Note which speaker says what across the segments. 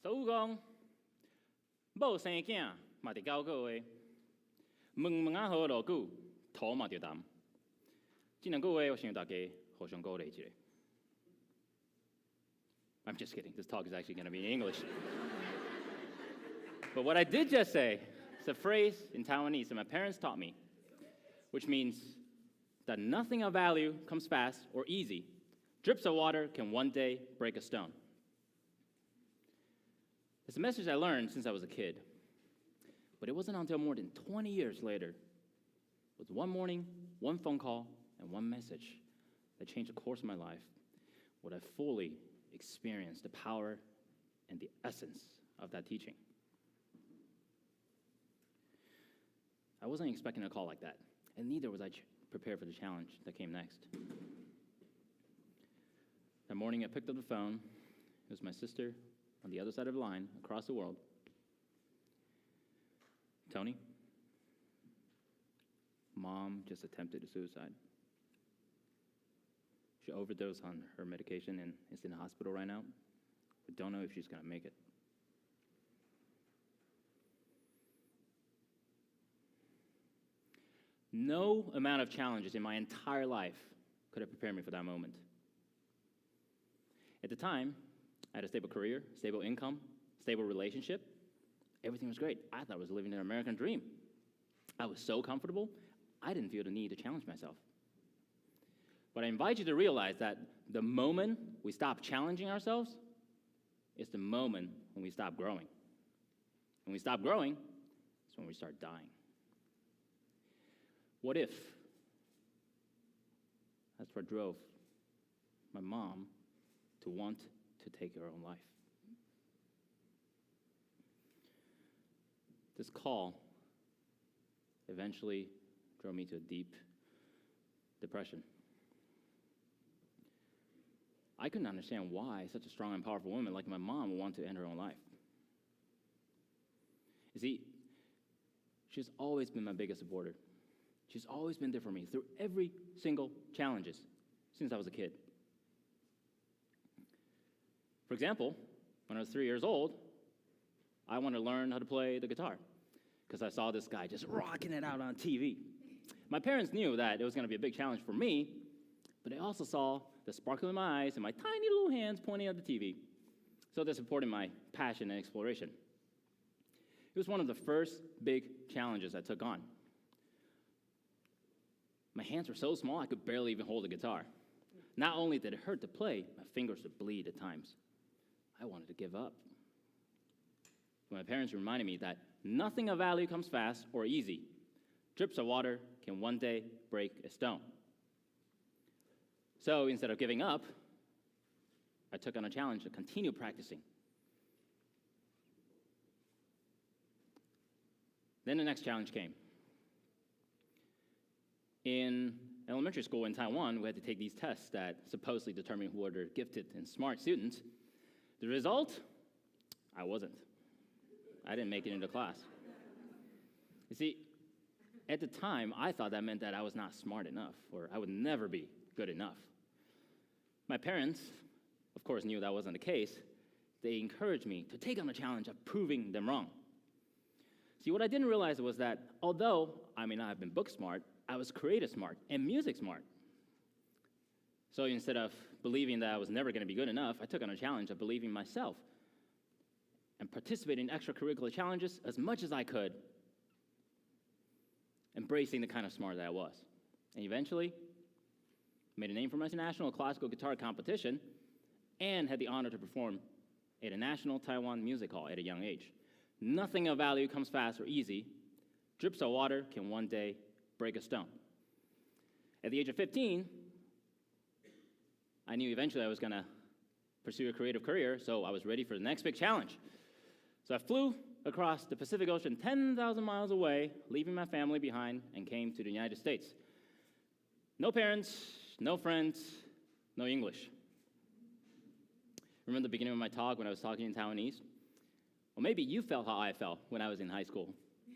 Speaker 1: 祖讲，某生囝嘛得九个月，问问啊好偌久，土嘛着淡。这两句话我想大家互相鼓励一下。I'm just kidding. This talk is actually going to be in English. But what I did just say is a phrase in Taiwanese that my parents taught me, which means that nothing of value comes fast or easy. Drips of water can one day break a stone. It's a message I learned since I was a kid. But it wasn't until more than 20 years later, with one morning, one phone call, and one message that changed the course of my life, would I fully experience the power and the essence of that teaching. I wasn't expecting a call like that, and neither was I prepared for the challenge that came next. That morning, I picked up the phone. It was my sister on the other side of the line, across the world. Tony, Mom just attempted suicide. She overdosed on her medication and is in the hospital right now. We don't know if she's going to make it. No amount of challenges in my entire life could have prepared me for that moment. At the time, I had a stable career, stable income, stable relationship. Everything was great. I thought I was living an American dream. I was so comfortable, I didn't feel the need to challenge myself. But I invite you to realize that the moment we stop challenging ourselves is the moment when we stop growing. When we stop growing, it's when we start dying. What if? That's what drove my mom to want to take her own life. This call eventually drove me to a deep depression. I couldn't understand why such a strong and powerful woman like my mom would want to end her own life. You see, she's always been my biggest supporter. She's always been there for me through every single challenges since I was a kid. For example, when I was 3 years old, I wanted to learn how to play the guitar because I saw this guy just rocking it out on TV. My parents knew that it was going to be a big challenge for me, but they also saw the sparkle in my eyes and my tiny little hands pointing at the TV. So they supported my passion and exploration. It was one of the first big challenges I took on. My hands were so small I could barely even hold a guitar. Not only did it hurt to play, my fingers would bleed at times. I wanted to give up. My parents reminded me that nothing of value comes fast or easy. Drips of water can one day break a stone. So instead of giving up, I took on a challenge to continue practicing. Then the next challenge came. In elementary school in Taiwan, we had to take these tests that supposedly determine who are the gifted and smart students. The result? I wasn't. I didn't make it into class. You see, at the time, I thought that meant that I was not smart enough, or I would never be good enough. My parents, of course, knew that wasn't the case. They encouraged me to take on the challenge of proving them wrong. See, what I didn't realize was that although I may not have been book smart, I was creative smart and music smart. So instead of believing that I was never going to be good enough, I took on a challenge of believing myself and participating in extracurricular challenges as much as I could, embracing the kind of smart that I was. And eventually, made a name for myself in a national classical guitar competition and had the honor to perform at a national Taiwan music hall at a young age. Nothing of value comes fast or easy. Drips of water can one day break a stone. At the age of 15, I knew eventually I was going to pursue a creative career, so I was ready for the next big challenge. So I flew across the Pacific Ocean 10,000 miles away, leaving my family behind, and came to the United States. No parents, no friends, no English. Remember the beginning of my talk when I was talking in Taiwanese? Well, maybe you felt how I felt when I was in high school,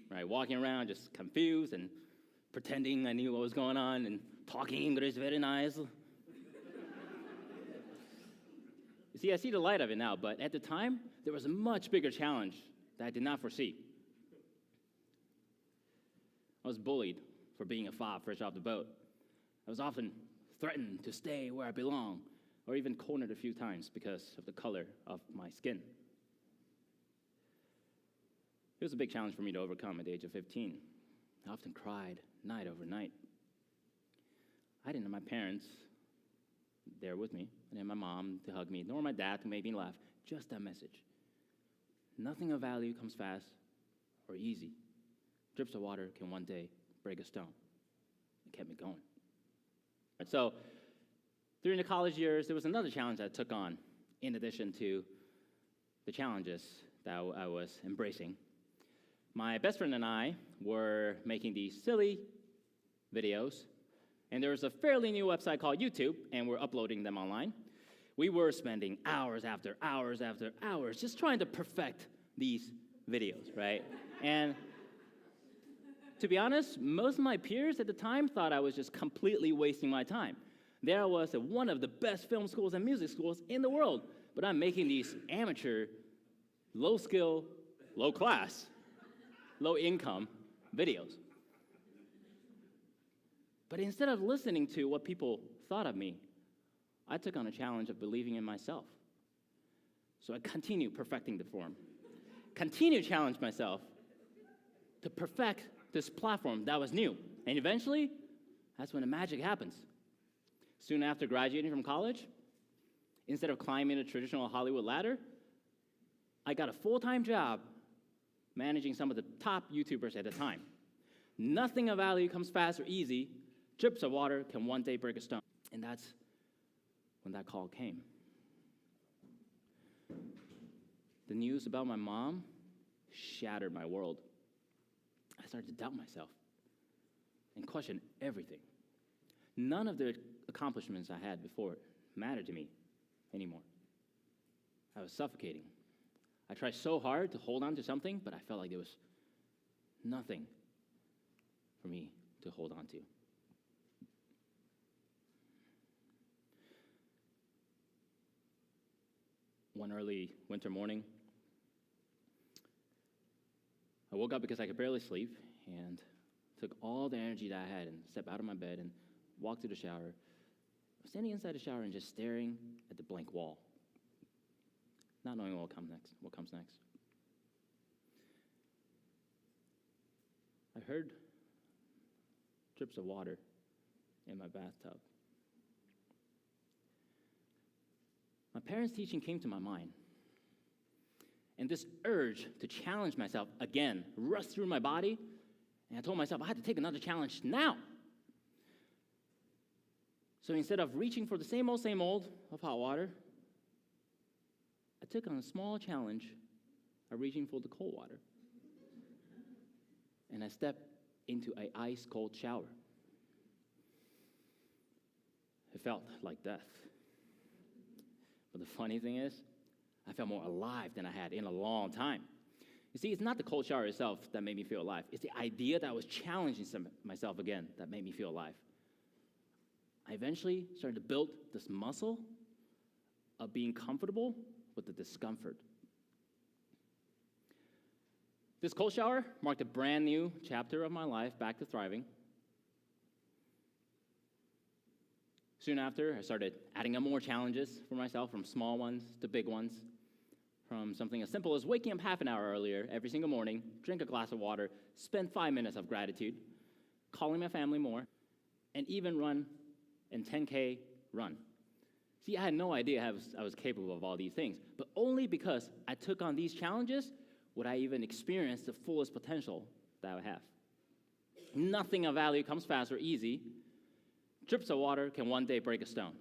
Speaker 1: right? Walking around just confused and pretending I knew what was going on and talking English very nice. You see, I see the light of it now, but at the time, there was a much bigger challenge that I did not foresee. I was bullied for being a fob fresh off the boat. I was often threatened to stay where I belong, or even cornered a few times because of the color of my skin. It was a big challenge for me to overcome at the age of 15. I often cried night over night. I didn't have my parents there with me. I didn't have my mom to hug me, nor my dad to make me laugh. Just that message. Nothing of value comes fast or easy. Drips of water can one day break a stone. It kept me going. And so, during the college years, there was another challenge I took on, in addition to the challenges that I was embracing. My best friend and I were making these silly videos, and there was a fairly new website called YouTube, and we're uploading them online. We were spending hours after hours after hours just trying to perfect these videos, right? And to be honest, most of my peers at the time thought I was just completely wasting my time. There I was at one of the best film schools and music schools in the world, but I'm making these amateur, low-skill, low-class, low-income videos. But instead of listening to what people thought of me, I took on a challenge of believing in myself. So I continued perfecting the form, continued to challenge myself to perfect this platform that was new. And eventually, that's when the magic happens. Soon after graduating from college, instead of climbing a traditional Hollywood ladder, I got a full-time job managing some of the top YouTubers at the time. Nothing of value comes fast or easy. Drips of water can one day break a stone. And that's when that call came. The news about my mom shattered my world. I started to doubt myself and question everything. None of the accomplishments I had before mattered to me anymore. I was suffocating. I tried so hard to hold on to something, but I felt like there was nothing for me to hold on to. One early winter morning, I woke up because I could barely sleep and took all the energy that I had and stepped out of my bed and walked to the shower. I was standing inside the shower and just staring at the blank wall, not knowing what comes next. I heard drips of water in my bathtub. My parents' teaching came to my mind, and this urge to challenge myself again rushed through my body, and I told myself I had to take another challenge now. So instead of reaching for the same old of hot water, I took on a small challenge of reaching for the cold water. And I stepped into an ice-cold shower. It felt like death. But the funny thing is, I felt more alive than I had in a long time. You see, it's not the cold shower itself that made me feel alive. It's the idea that I was challenging myself again that made me feel alive. I eventually started to build this muscle of being comfortable with the discomfort. This cold shower marked a brand new chapter of my life back to thriving. Soon after, I started adding up more challenges for myself, from small ones to big ones, from something as simple as waking up half an hour earlier every single morning, drink a glass of water, spend 5 minutes of gratitude, calling my family more, and even run a 10K run. See, I had no idea I was capable of all these things, but only because I took on these challenges would I even experience the fullest potential that I have. Nothing of value comes fast or easy. Drips of water can one day break a stone.